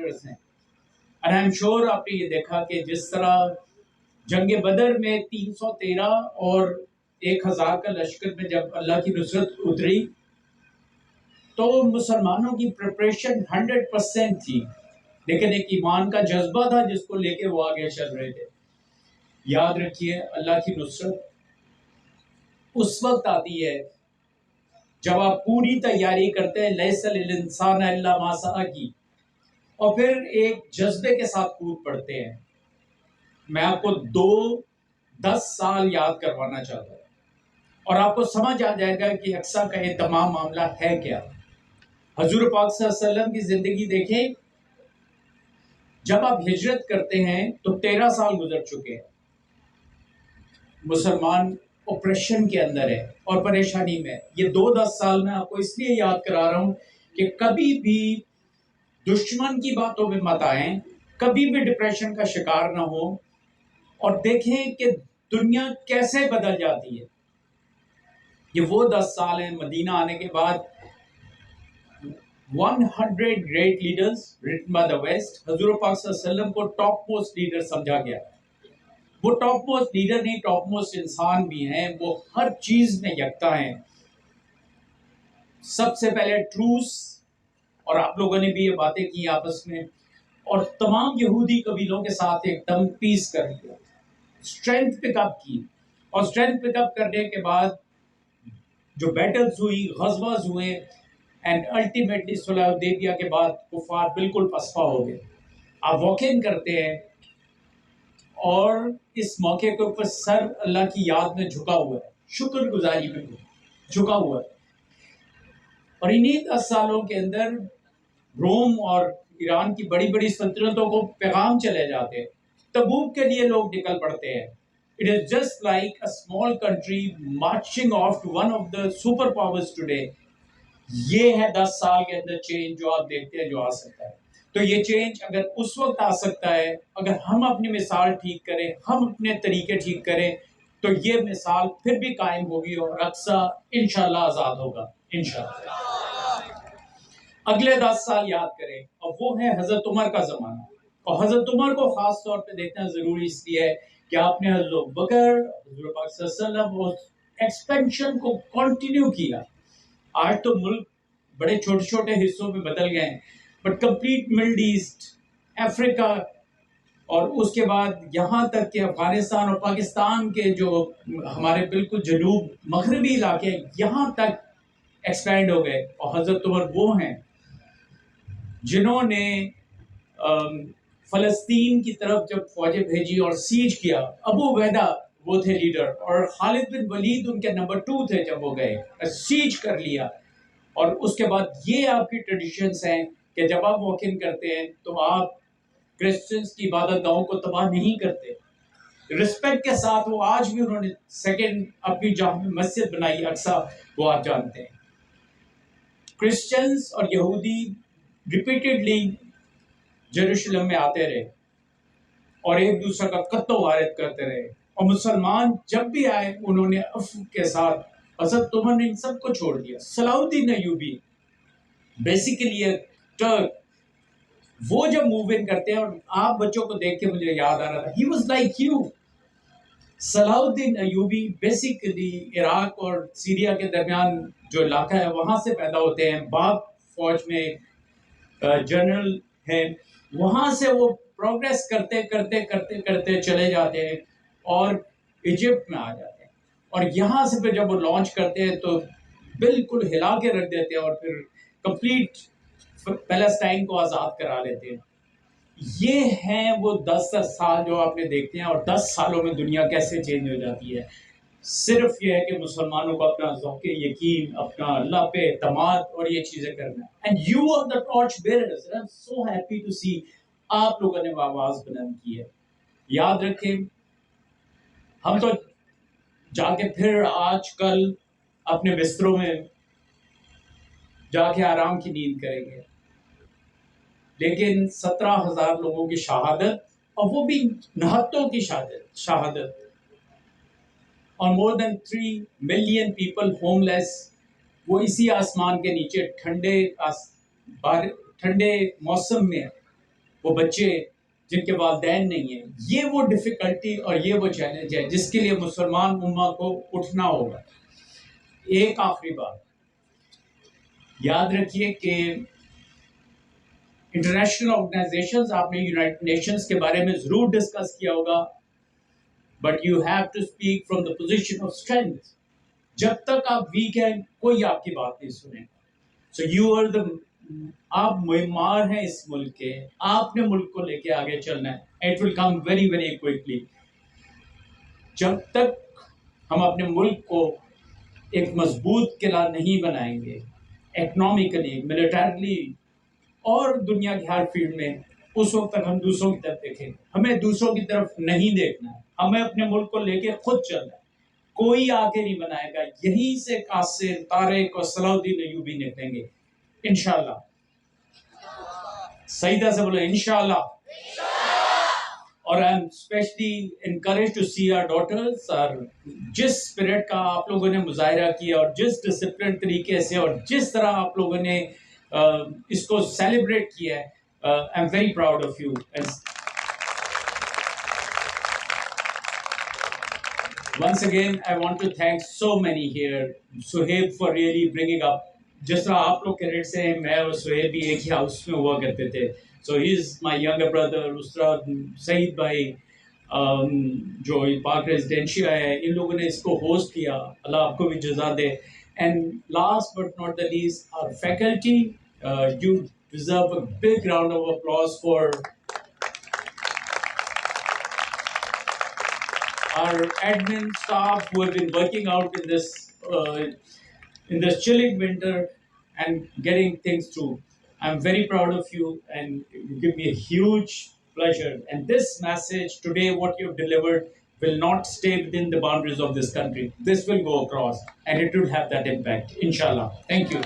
Factors ہیں. And I'm sure آپ نے یہ دیکھا کہ جس طرح جنگ بدر میں 313 اور 1000 کا لشکر میں جب اللہ کی نصرت اتری تو مسلمانوں کی پریپریشن 100% تھی، لیکن ایک ایمان کا جذبہ تھا جس کو لے کے وہ آگے چل رہے تھے. یاد رکھیے اللہ کی نصرت اس وقت آتی ہے جب آپ پوری تیاری کرتے ہیں لیس للانسان الا ما سعی کی، اور پھر ایک جذبے کے ساتھ کود پڑتے ہیں. میں آپ کو 10 سال یاد کروانا چاہتا ہوں اور آپ کو سمجھ آ جائے گا کہ اقصیٰ کا یہ تمام معاملہ ہے کیا. حضور پاک صلی اللہ علیہ وسلم کی زندگی دیکھیں، جب آپ ہجرت کرتے ہیں تو 13 سال گزر چکے ہیں. مسلمان اپریشن کے اندر ہے اور پریشانی میں. یہ 10 سال میں آپ کو اس لیے یاد کرا رہا ہوں کہ کبھی بھی دشمن کی باتوں میں مت آئیں، کبھی بھی ڈپریشن کا شکار نہ ہو، اور دیکھیں کہ دنیا کیسے بدل جاتی ہے. یہ وہ 10 سال ہیں مدینہ آنے کے بعد. 100 great leaders written by the West. حضور پاک صلی اللہ علیہ وسلم کو ٹاپ موسٹ لیڈر سمجھا گیا. وہ ٹاپ موسٹ لیڈر نہیں، ٹاپ موسٹ انسان بھی ہیں. وہ ہر چیز میں یکتا ہیں. سب سے پہلے ٹروس، اور آپ لوگوں نے بھی یہ باتیں کی آپس میں، اور تمام یہودی قبیلوں کے ساتھ ایک دم پیس کر لیا، اسٹرینتھ پک اپ کی. اور اسٹرینتھ پک اپ کرنے کے بعد جو بیٹلز ہوئی، غزواز ہوئے، اینڈ الٹیمیٹلی صلح حدیبیہ کے بعد کفار بالکل پسپا ہو گئے. آپ واک ان کرتے ہیں اور اس موقع کے اوپر سر اللہ کی یاد میں جھکا ہوا ہے، شکر گزاری میں جھکا ہوا ہے. اور انہی 10 سالوں کے اندر روم اور ایران کی بڑی بڑی سلطنتوں کو پیغام چلے جاتے ہیں. تبوک کے لیے لوگ نکل پڑتے ہیں. It is just like a small country marching off to one of the superpowers today. یہ ہے 10 سال کے اندر چینج جو آپ دیکھتے ہیں جو آ سکتا ہے. تو یہ چینج اگر اس وقت آ سکتا ہے، اگر ہم اپنی مثال ٹھیک کریں، ہم اپنے طریقے ٹھیک کریں، تو یہ مثال پھر بھی قائم ہوگی اور اقصیٰ انشاءاللہ آزاد ہوگا انشاءاللہ. اگلے 10 سال یاد کریں، اور وہ ہے حضرت عمر کا زمانہ. اور حضرت عمر کو خاص طور پہ دیکھنا ضروری اس لیے ہے کہ آپ نے حضرت بکر، حضور پاک صلی اللہ علیہ وسلم اس ایکسپینشن کو کنٹینیو کیا. آج تو ملک بڑے چھوٹے چھوٹے حصوں میں بدل گئے ہیں، بٹ کمپلیٹ مڈل ایسٹ، افریقہ، اور اس کے بعد یہاں تک کہ افغانستان اور پاکستان کے جو ہمارے بالکل جنوب مغربی علاقے یہاں تک ایکسپینڈ ہو گئے. اور حضرت عمر وہ ہیں جنہوں نے فلسطین کی طرف جب فوجیں بھیجی اور سیج کیا. ابو عبیدہ وہ تھے لیڈر، اور خالد بن ولید ان کے نمبر 2 تھے. جب وہ گئے سیج کر لیا، اور اس کے بعد یہ آپ کی ٹریڈیشنز ہیں کہ جب آپ واک ان کرتے ہیں تو آپ کرسچنز کی عبادت گاہوں کو تباہ نہیں کرتے. رسپیکٹ کے ساتھ وہ آج بھی انہوں نے سیکنڈ اپنی جامع مسجد بنائی اقصیٰ، وہ آپ جانتے ہیں. کرسچنز اور یہودی ریپیٹڈلی جیروشلم میں آتے رہے اور ایک دوسرے کا قتل و غارت کرتے رہے. اور مسلمان جب بھی آئے انہوں نے عفو کے ساتھ، حضرت عمر نے ان سب کو چھوڑ دیا. صلاح الدین ایوبی بیسیکلی ٹرک، وہ جب موو ان کرتے ہیں، اور آپ بچوں کو دیکھ کے مجھے یاد آ رہا تھا، ہی واز لائک یو. صلاح الدین ایوبی بیسیکلی عراق اور سیریا کے درمیان جو علاقہ ہے وہاں سے پیدا ہوتے ہیں. باپ فوج میں جنرل ہیں، وہاں سے وہ پروگریس کرتے کرتے کرتے کرتے چلے جاتے ہیں اور ایجپٹ میں آ جاتے ہیں. اور یہاں سے پھر جب وہ لانچ کرتے ہیں تو بالکل ہلا کے رکھ دیتے ہیں اور پھر کمپلیٹ پیلسٹائن کو آزاد کرا لیتے ہیں. یہ ہیں وہ 10 سال جو آپ نے دیکھتے ہیں، اور 10 سالوں میں دنیا کیسے چینج ہو جاتی ہے. صرف یہ ہے کہ مسلمانوں کو اپنا ذوق یقین، اپنا اللہ پہ اعتماد اور یہ چیزیں کرنا ہے. And you are the torch bearers. I am so happy to see آپ لوگوں نے آواز بلند کی ہے. یاد رکھیں، ہم تو جا کے پھر آج کل اپنے بستروں میں جا کے آرام کی نیند کریں گے، لیکن 17,000 لوگوں کی شہادت، اور وہ بھی نہتوں کی شہادت، اور more than 3 million people homeless، وہ اسی آسمان کے نیچے ٹھنڈے موسم میں وہ بچے جن کے والدین نہیں ہیں. یہ وہ ڈفیکلٹی اور یہ وہ چیلنج ہے جس کے لیے مسلمان امہ کو اٹھنا ہوگا. ایک آخری بات یاد رکھیے کہ انٹرنیشنل آرگنائزیشنز، آپ نے یونائٹڈ نیشنز کے بارے میں ضرور ڈسکس کیا ہوگا، but you have to speak from the position of strength. جب تک آپ ویک ہیں کوئی آپ کی بات نہیں سنے. سو یو آر دا، آپ معمار ہیں اس ملک کے، آپ نے ملک کو لے کے آگے چلنا ہے. It will come very very quickly. جب تک ہم اپنے ملک کو ایک مضبوط قلعہ نہیں بنائیں گے، اکنامکلی، ملیٹرلی اور دنیا کے ہر فیلڈ میں، اس وقت تک ہم دوسروں کی طرف دیکھیں گے. ہمیں دوسروں کی طرف نہیں دیکھنا ہے، ہمیں اپنے ملک کو لے کے خود چلنا ہے. کوئی آگے نہیں بنائے گا. یہیں سے قاصر، طارق اور صلاح الدین ایوبی نکلیں گے انشاءاللہ. سعیدہ سے بولو انشاءاللہ. اور I am specially encourage to see our daughters. اور جس اسپرٹ کا آپ لوگوں نے مظاہرہ کیا اور جس ڈسپلن طریقے سے اور جس طرح آپ لوگوں نے اس کو سیلیبریٹ کیا ہے، I am very proud of you. Once again, I want to thank so many here. Suhaib for really bringing up. جس طرح آپ لوگ کریڈٹ سے ہیں، میں اور سہیب بھی ایک ہی ہاؤس میں ہوا کرتے تھے. سو ہی از مائی ینگر بردر. اس طرح سعید بھائی جو پاک ریزیڈینشیا ہے، ان لوگوں نے اس کو ہوسٹ کیا. اللہ آپ کو بھی جزا دے. And last but not the least, our faculty, you deserve a big round of applause for our admin staff who have been working out in this chilling winter and getting things through. I'm very proud of you, and you give me a huge pleasure. And this message today, what you've delivered, will not stay within the boundaries of this country. This will go across, and it will have that impact, inshallah. Thank you.